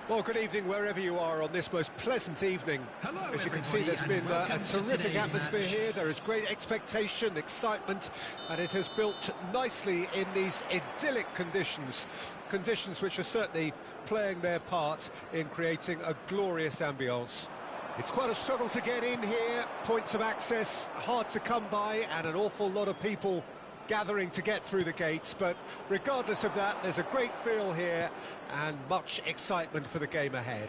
Well, good evening wherever you are on this most pleasant evening. Hello, as you can see, there's been a terrific atmosphere here. There is great expectation, excitement, and it has built nicely in these idyllic conditions. Conditions which are certainly playing their part in creating a glorious ambience. It's quite a struggle to get in here, points of access hard to come by, and an awful lot of people gathering to get through the gates, but regardless of that, there's a great feel here and much excitement for the game ahead.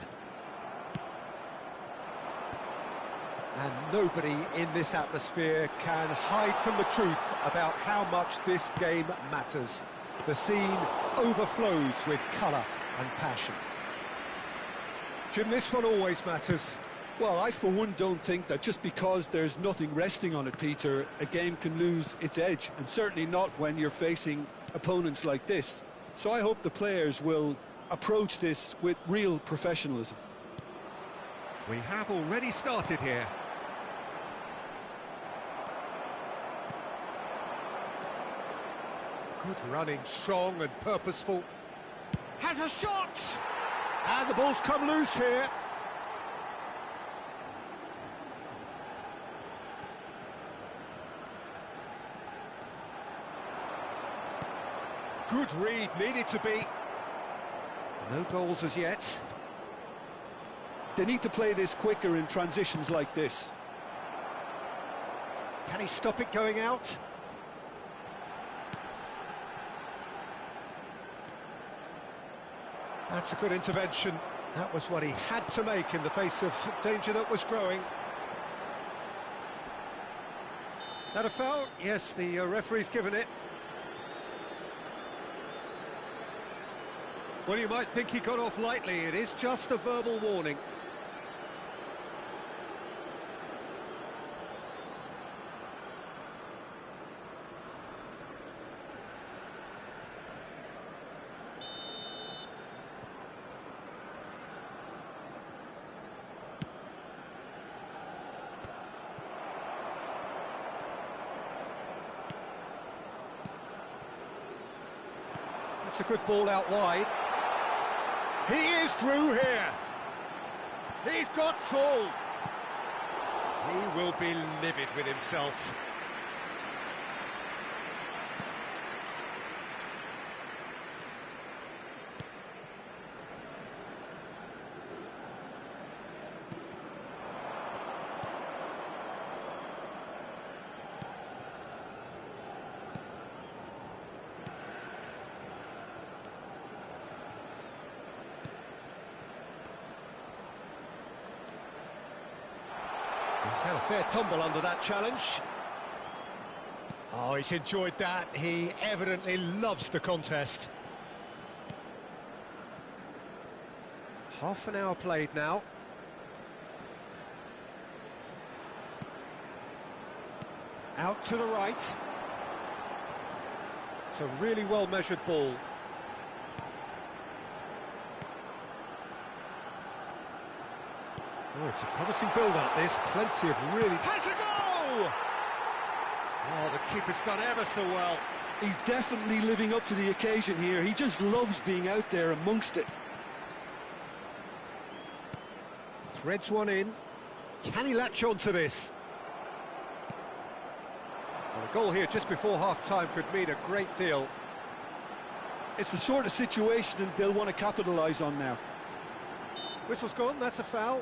And nobody in this atmosphere can hide from the truth about how much this game matters. The scene overflows with colour and passion. Jim, this one always matters. Well, I for one don't think that just because there's nothing resting on it, Peter, a game can lose its edge, and certainly not when you're facing opponents like this. So I hope the players will approach this with real professionalism. We have already started here. Good running, strong and purposeful. Has a shot! And the ball's come loose here. Good read, needed to be. No goals as yet. They need to play this quicker in transitions like this. Can he stop it going out? That's a good intervention. That was what he had to make in the face of danger that was growing. That a foul? Yes, the referee's given it. Well, you might think he got off lightly. It is just a verbal warning. It's a good ball out wide. He is through here. He's got full. He will be livid with himself. He's had a fair tumble under that challenge. Oh, he's enjoyed that. He evidently loves the contest. Half an hour played now. Out to the right. It's a really well-measured ball. Oh, it's a promising build-up, this. Plenty of really... Has a go! Oh, the keeper's done ever so well. He's definitely living up to the occasion here. He just loves being out there amongst it. Threads one in. Can he latch on to this? Well, a goal here just before half-time could mean a great deal. It's the sort of situation that they'll want to capitalise on now. Whistle's gone, that's a foul.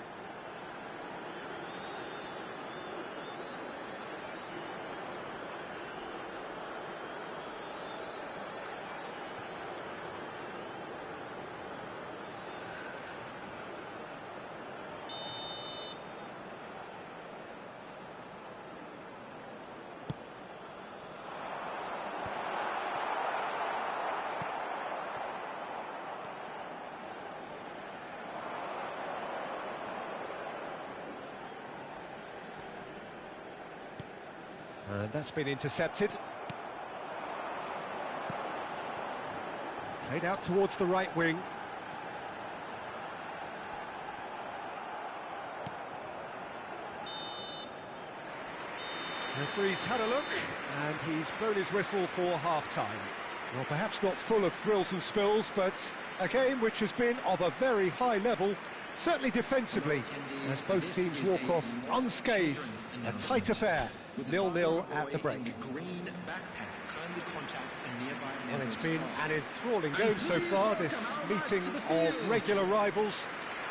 And that's been intercepted. Played out towards the right wing. Referee's had a look, and he's blown his whistle for half-time. Well, perhaps not full of thrills and spills, but A game which has been of a very high level, certainly defensively, as both teams walk off unscathed. A tight affair, 0-0 at the break. Well, it's been an enthralling game so far, this meeting of regular rivals.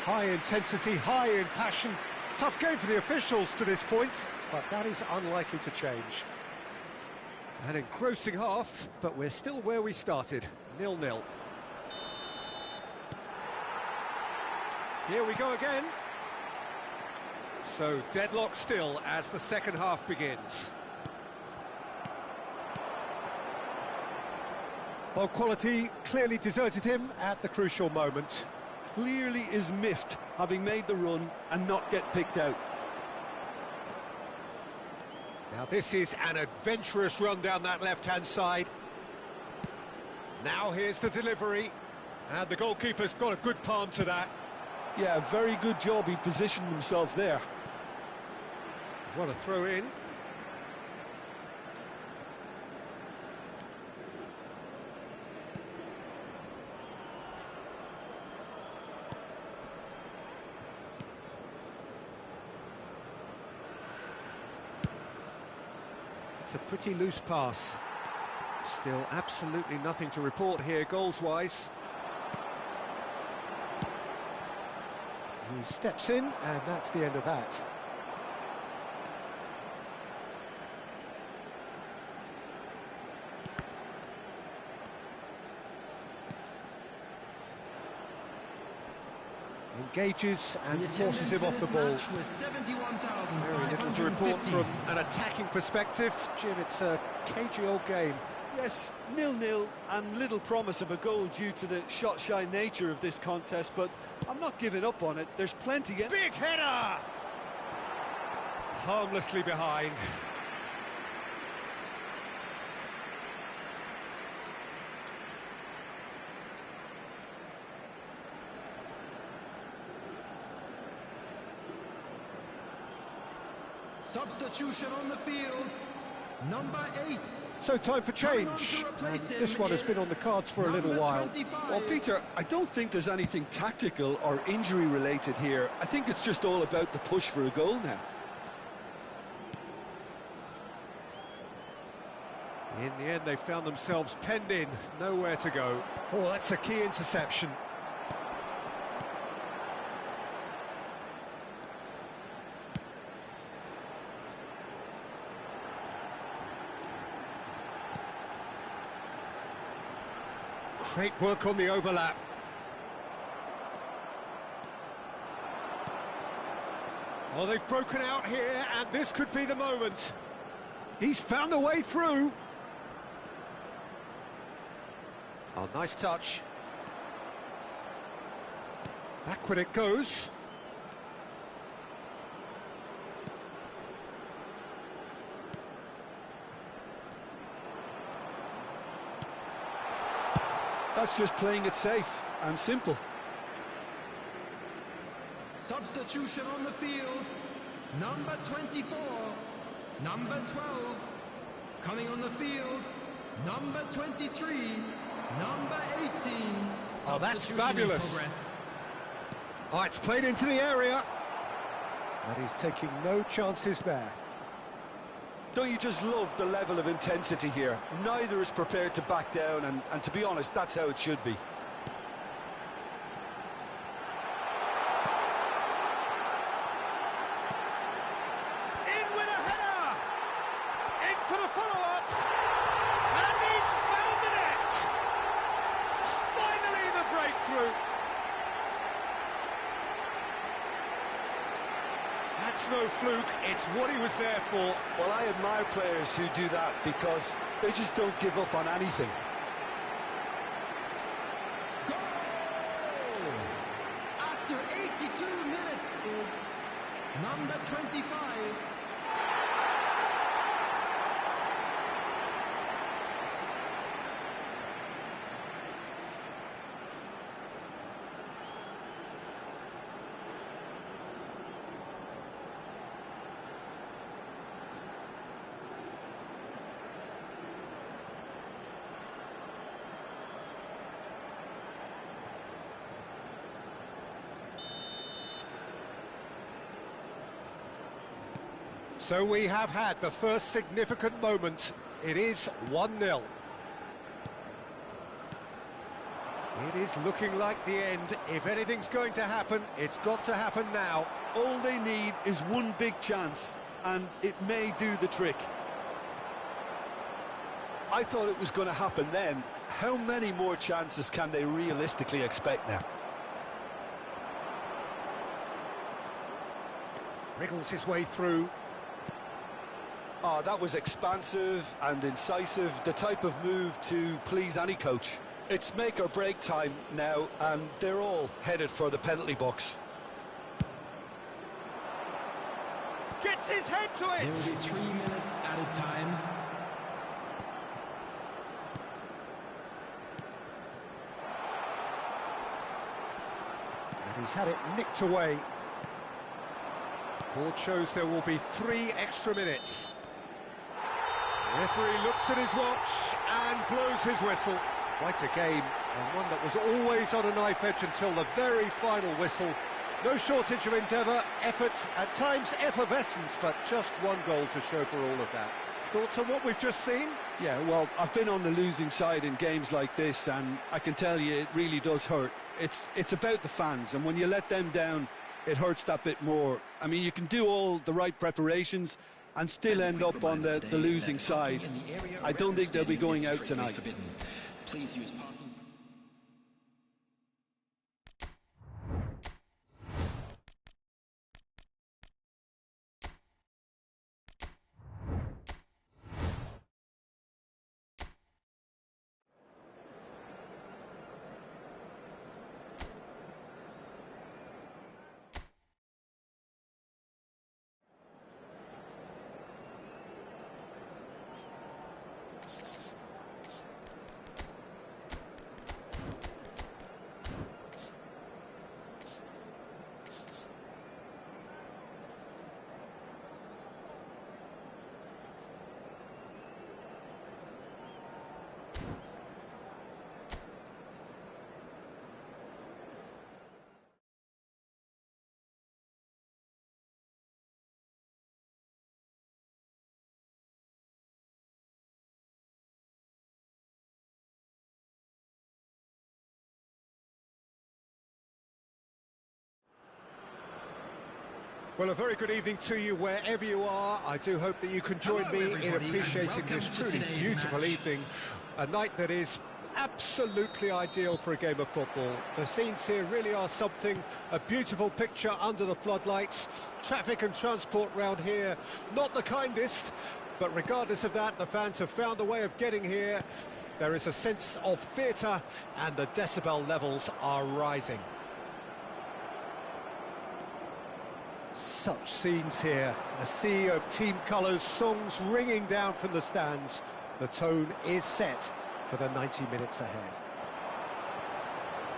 High intensity, high in passion. Tough game for the officials to this point, but that is unlikely to change. An engrossing half, but we're still where we started, 0-0. Here we go again. So deadlock still as the second half begins. Well, quality clearly deserted him at the crucial moment. Clearly is miffed, having made the run and not get picked out. Now this is an adventurous run down that left-hand side. Now here's the delivery, and the goalkeeper's got a good palm to that. Yeah, very good job, he positioned himself there. What a throw in. It's a pretty loose pass. Still absolutely nothing to report here goals-wise. He steps in, and that's the end of that. Engages and forces him off the ball. Very little to report from an attacking perspective. Jim, it's a cagey old game. Yes, 0-0 and little promise of a goal due to the shot-shy nature of this contest, but I'm not giving up on it. There's plenty. Big header! Harmlessly behind. Substitution on the field, number 8. So time for change. And this one has been on the cards for a little while. 25. Well, Peter, I don't think there's anything tactical or injury-related here. I think it's just all about the push for a goal now. In the end, they found themselves penned in, nowhere to go. Oh, that's a key interception. Great work on the overlap. Oh, they've broken out here, and this could be the moment. He's found a way through. Oh, nice touch. Backward it goes. That's just playing it safe and simple. Substitution on the field, number 24, number 12. Coming on the field, number 23, number 18. Oh, that's Substitution in fabulous. progress. Oh, it's played into the area. And he's taking no chances there. Don't you just love the level of intensity here? Neither is prepared to back down, and to be honest, that's how it should be. In with a header! In for the follow-up! And he's found the net! Finally the breakthrough! That's no fluke, it's what he was there for. Well, I admire players who do that because they just don't give up on anything. Goal! After 82 minutes is number 25. So we have had the first significant moment. It is 1-0. It is looking like the end. If anything's going to happen, it's got to happen now. All they need is one big chance, and it may do the trick. I thought it was going to happen then. How many more chances can they realistically expect now? Wriggles his way through. Oh, that was expansive and incisive, the type of move to please any coach. It's make or break time now, and they're all headed for the penalty box. Gets his head to it! There will be 3 minutes added time. And he's had it nicked away. Board shows there will be 3 extra minutes. The referee looks at his watch and blows his whistle. Quite a game, and one that was always on a knife edge until the very final whistle. No shortage of endeavour, effort, at times effervescence, but just one goal to show for all of that. Thoughts on what we've just seen? Yeah, well, I've been on the losing side in games like this, and I can tell you it really does hurt. It's about the fans, and when you let them down, it hurts that bit more. I mean, you can do all the right preparations and still end up on the losing side. I don't think they'll be going out tonight. Please use parking. Well, a very good evening to you wherever you are. I do hope that you can join me in appreciating this truly beautiful evening. A night that is absolutely ideal for a game of football. The scenes here really are something, a beautiful picture under the floodlights. Traffic and transport round here, not the kindest, but regardless of that, the fans have found a way of getting here. There is a sense of theatre and the decibel levels are rising. Such scenes here, a sea of team colours, songs ringing down from the stands. The tone is set for the 90 minutes ahead.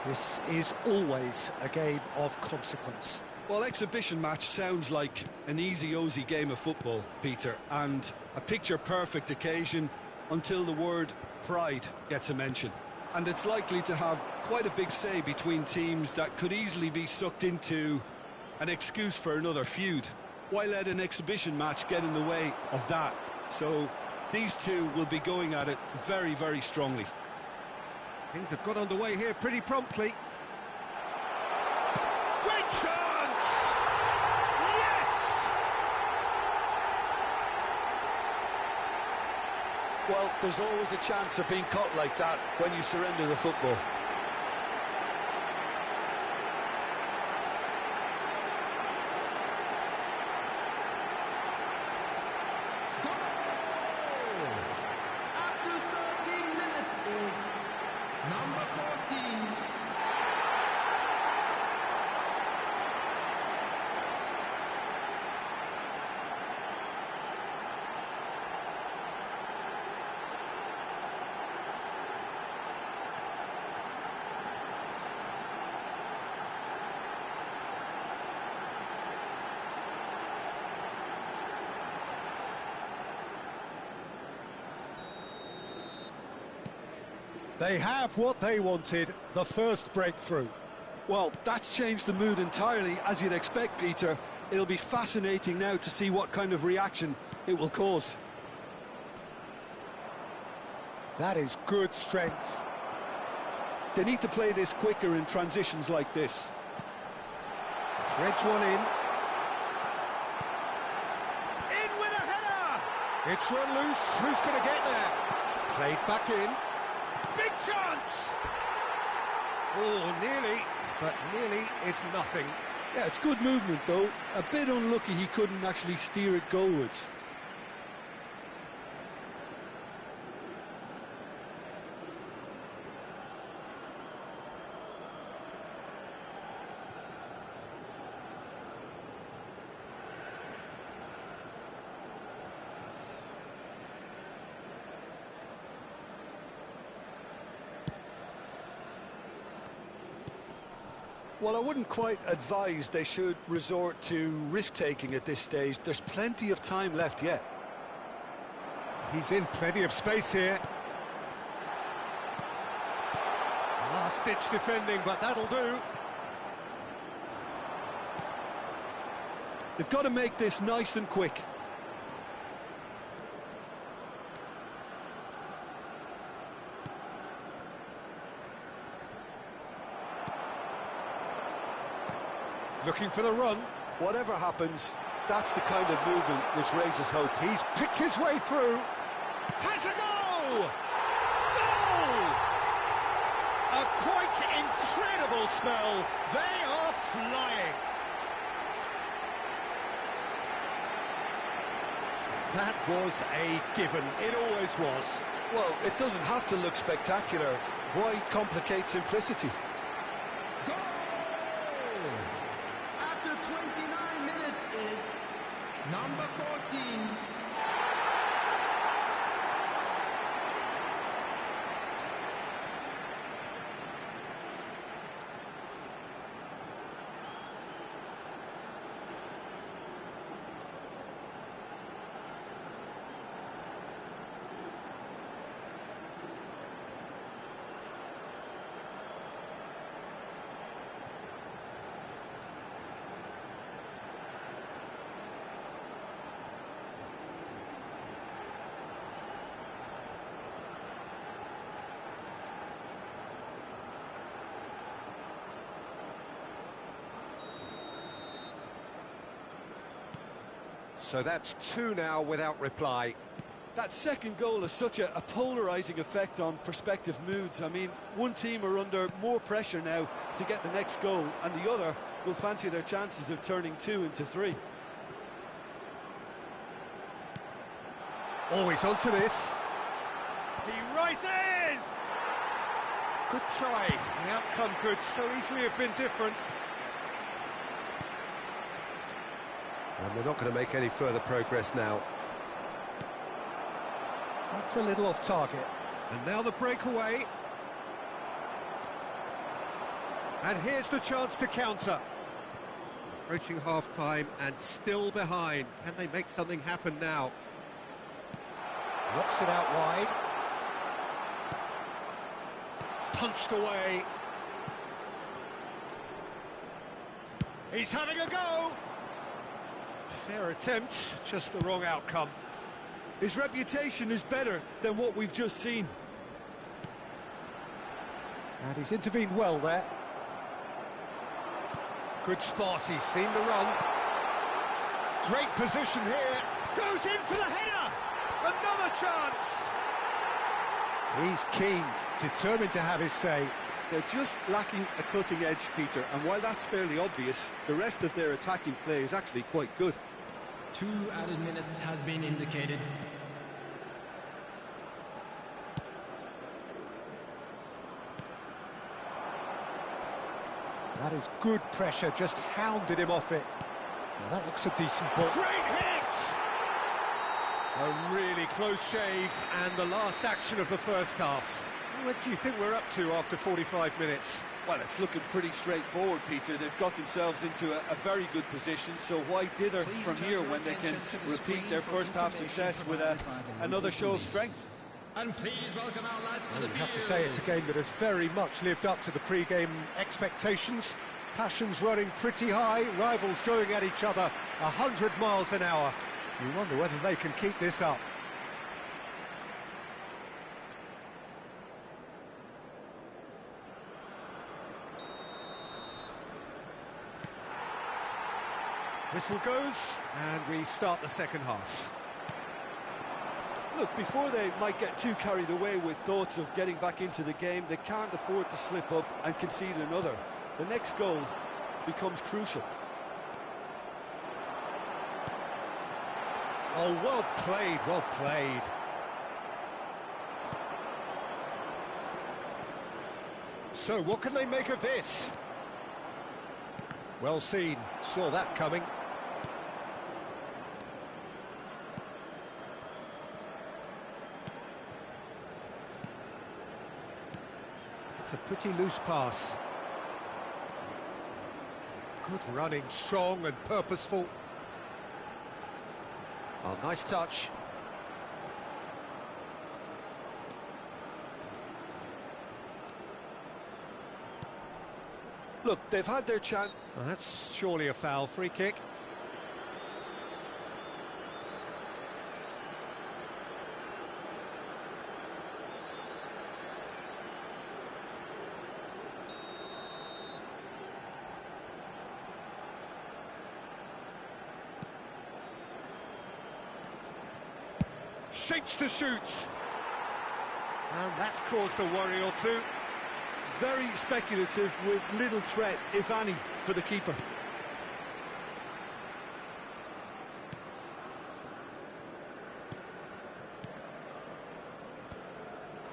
This is always a game of consequence. Well, exhibition match sounds like an easy-ozy game of football, Peter, and a picture-perfect occasion until the word pride gets a mention. And it's likely to have quite a big say between teams that could easily be sucked into an excuse for another feud. Why let an exhibition match get in the way of that? So these two will be going at it very, very strongly. Things have got underway here pretty promptly. Great chance! Yes! Well, there's always a chance of being caught like that when you surrender the football. Number 14. They have what they wanted, the first breakthrough. Well, that's changed the mood entirely, as you'd expect, Peter. It'll be fascinating now to see what kind of reaction it will cause. That is good strength. They need to play this quicker in transitions like this. Threads one in. In with a header! It's run loose. Who's going to get there? Played back in. Big chance! Oh, nearly, but nearly is nothing. Yeah, it's good movement, though. A bit unlucky he couldn't actually steer it goalwards. Well, I wouldn't quite advise they should resort to risk-taking at this stage. There's plenty of time left yet. He's in plenty of space here. Last-ditch defending, but that'll do. They've got to make this nice and quick. Looking for the run. Whatever happens, that's the kind of movement which raises hope. He's picked his way through. Has a goal! Goal! A quite incredible spell. They are flying. That was a given. It always was. Well, it doesn't have to look spectacular. Why complicate simplicity? Goal! After 29 minutes is number 14. So that's two now without reply. That second goal has such a polarising effect on prospective moods. I mean, one team are under more pressure now to get the next goal, and the other will fancy their chances of turning 2 into 3. Always onto this. He rises! Good try. The outcome could so easily have been different. And they're not going to make any further progress now. That's a little off target. And now the breakaway. And here's the chance to counter. Approaching half-time and still behind. Can they make something happen now? Knocks it out wide. Punched away. He's having a go. Fair attempt, just the wrong outcome. His reputation is better than what we've just seen. And he's intervened well there. Good spot, he's seen the run. Great position here. Goes in for the header. Another chance. He's keen, determined to have his say. They're just lacking a cutting edge, Peter, and while that's fairly obvious, the rest of their attacking play is actually quite good. 2 added minutes has been indicated. That is good pressure, just hounded him off it. Now that looks a decent ball. Great hit! A really close shave, and the last action of the first half. What do you think we're up to after 45 minutes? Well, it's looking pretty straightforward, Peter. They've got themselves into a very good position, so why dither from here when they can repeat their first half success with another show of strength? And please welcome our lads to the You have to field. say it's a game that has very much lived up to the pre-game expectations. Passions running pretty high, rivals going at each other 100 miles an hour. You wonder whether they can keep this up. Whistle goes, and we start the second half. Look, before they might get too carried away with thoughts of getting back into the game, they can't afford to slip up and concede another. The next goal becomes crucial. Oh, well played, well played. So, what can they make of this? Well seen, saw that coming. It's a pretty loose pass. Good running, strong and purposeful. Oh, nice touch. Look, they've had their chance. Well, that's surely a foul. Free kick. Shapes to shoot. And that's caused a worry or two. Very speculative with little threat, if any, for the keeper.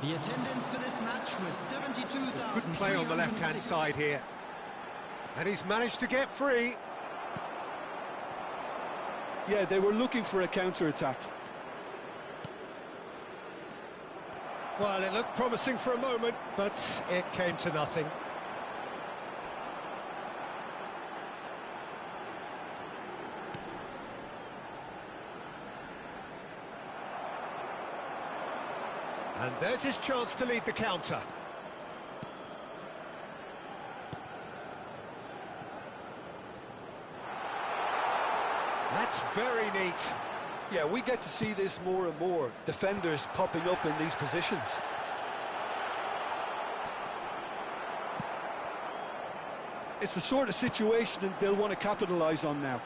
The attendance for this match was 72,000. Good play on the left-hand side here. And he's managed to get free. Yeah, they were looking for a counter-attack. Well, it looked promising for a moment, but it came to nothing. And there's his chance to lead the counter. That's very neat. Yeah, we get to see this more and more. Defenders popping up in these positions. It's the sort of situation they'll want to capitalise on now.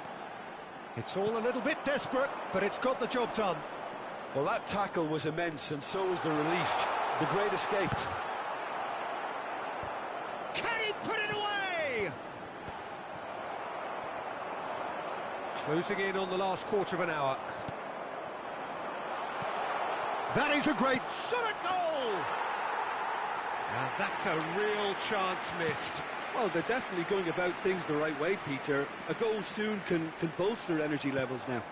It's all a little bit desperate, but it's got the job done. Well, that tackle was immense, and so was the relief. The great escape. Can he put it away? Closing in on the last quarter of an hour. That is a great shot at goal! And that's a real chance missed. Well, they're definitely going about things the right way, Peter. A goal soon can bolster energy levels now.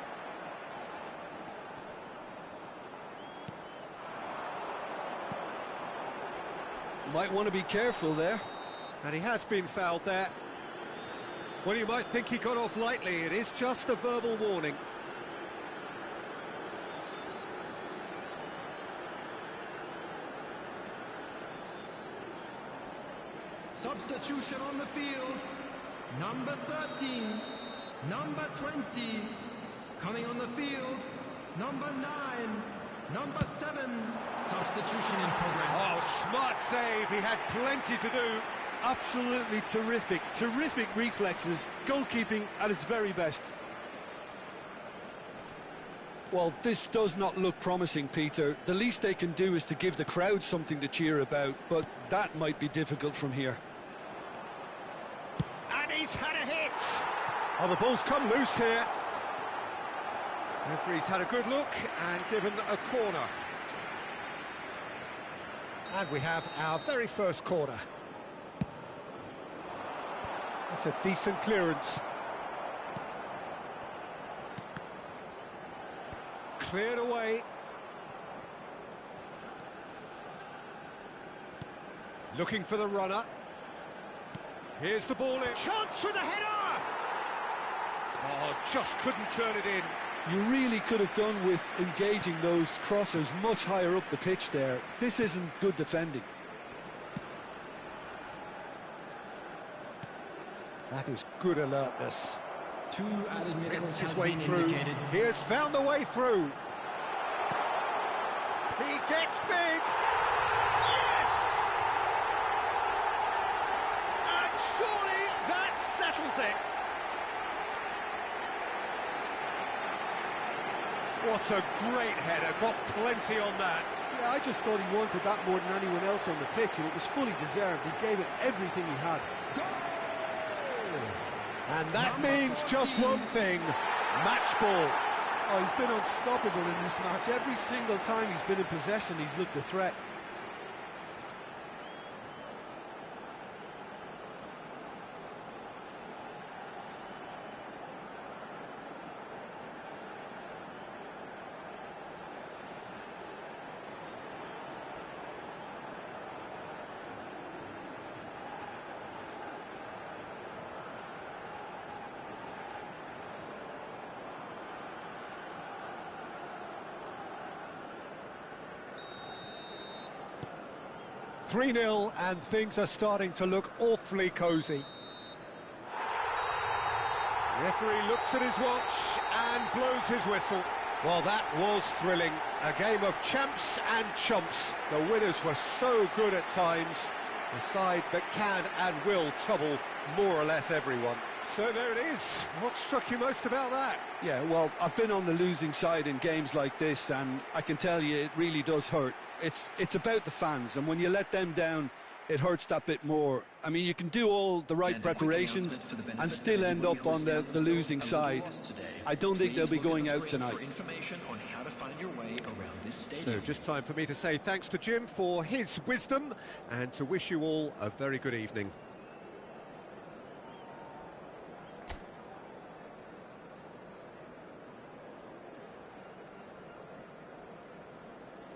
Might want to be careful there. And he has been fouled there. Well, you might think he got off lightly. It is just a verbal warning. Substitution on the field. Number 13, number 20. Coming on the field, number 9, number 7. Substitution in progress. Oh, smart save. He had plenty to do. Absolutely terrific. Terrific reflexes. Goalkeeping at its very best. Well, this does not look promising, Peter. The least they can do is to give the crowd something to cheer about, but that might be difficult from here. And he's had a hit. Oh, the ball's come loose here. Referee's had a good look and given a corner. And we have our very first corner. That's a decent clearance. Cleared away. Looking for the runner. Here's the ball in. Chance for the header! Oh, just couldn't turn it in. You really could have done with engaging those crossers much higher up the pitch there. This isn't good defending. That is good alertness. 2 added minutes Wins has his way been through. indicated. He has found the way through. He gets big. Yes! And surely that settles it. What a great header. Got plenty on that. Yeah, I just thought he wanted that more than anyone else on the pitch, and it was fully deserved. He gave it everything he had. And that means just one thing, match ball. Oh, he's been unstoppable in this match. Every single time he's been in possession, he's looked a threat. Three 0 and things are starting to look awfully cosy. The referee looks at his watch and blows his whistle. Well, that was thrilling. A game of champs and chumps. The winners were so good at times. The side that can and will trouble more or less everyone. So there it is. What struck you most about that? Yeah, well, I've been on the losing side in games like this, and I can tell you it really does hurt. It's about the fans, and when you let them down, it hurts that bit more. I mean, you can do all the right preparations and still end up on the losing side. I don't think they'll be going out tonight. So just time for me to say thanks to Jim for his wisdom and to wish you all a very good evening.